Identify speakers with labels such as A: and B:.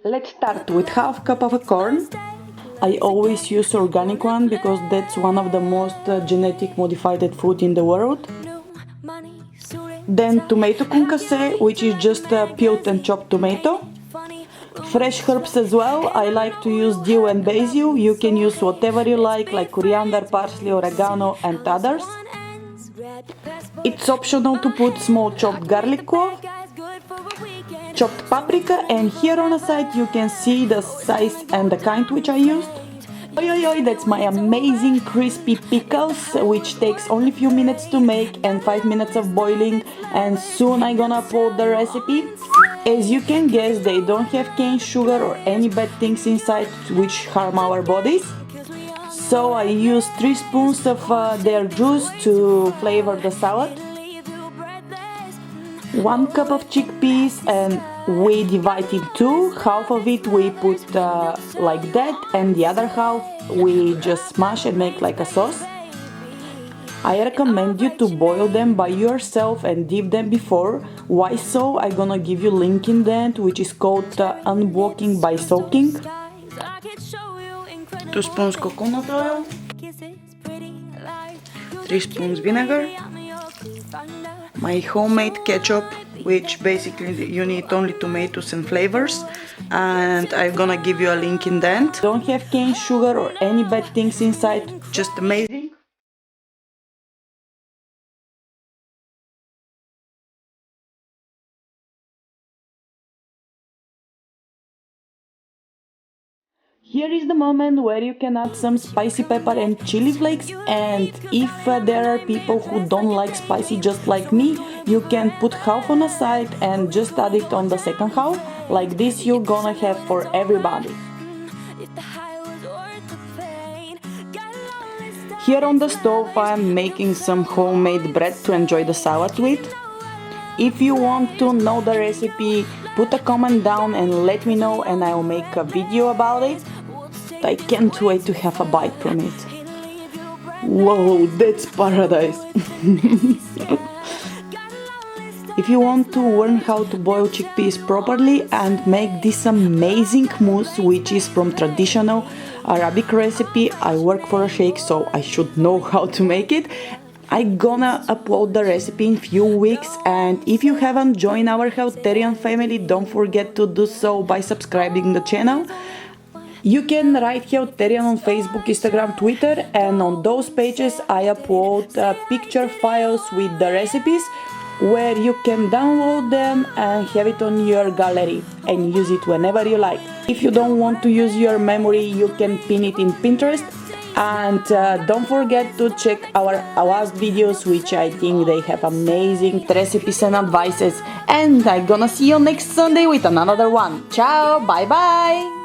A: Let's start with half cup of corn. I always use organic one because that's one of the most genetic modified food in the world. Then tomato concassé, which is just peeled and chopped tomato. Fresh herbs as well. I like to use dill and basil. You can use whatever you like coriander, parsley, oregano and others. It's optional to put small chopped garlic clove, chopped paprika, and here on the side you can see the size and the kind which I used. That's my amazing crispy pickles, which takes only few minutes to make and 5 minutes of boiling, and soon I'm gonna upload the recipe. As you can guess, they don't have cane sugar or any bad things inside which harm our bodies. So I use 3 spoons of their juice to flavor the salad. 1 cup of chickpeas, and we divide in two. Half of it we put like that, and the other half we just smash and make like a sauce. I recommend you to boil them by yourself and dip them before. Why so? I'm gonna give you link in the end, which is called unblocking by soaking. 2 spoons coconut oil, 3 spoons vinegar, my homemade ketchup, which basically you need only tomatoes and flavors, and I'm gonna give you a link in the end. Don't have cane sugar or any bad things inside, just amazing. Here is the moment where you can add some spicy pepper and chili flakes, and if there are people who don't like spicy just like me, you can put half on the side and just add it on the second half. Like this you're gonna have for everybody. Here on the stove I'm making some homemade bread to enjoy the salad with. If you want to know the recipe, put a comment down and let me know, and I'll make a video about it. I can't wait to have a bite from it. Whoa, that's paradise! If you want to learn how to boil chickpeas properly and make this amazing mousse, which is from traditional Arabic recipe, I work for a sheikh, so I should know how to make it. I'm gonna upload the recipe in few weeks, and if you haven't joined our Healtharian family, don't forget to do so by subscribing the channel. You can write Healtharian on Facebook, Instagram, Twitter, and on those pages I upload picture files with the recipes where you can download them and have it on your gallery and use it whenever you like. If you don't want to use your memory, you can pin it in Pinterest. And don't forget to check our last videos, which I think they have amazing recipes and advices. And I'm gonna see you next Sunday with another one. Ciao, bye bye!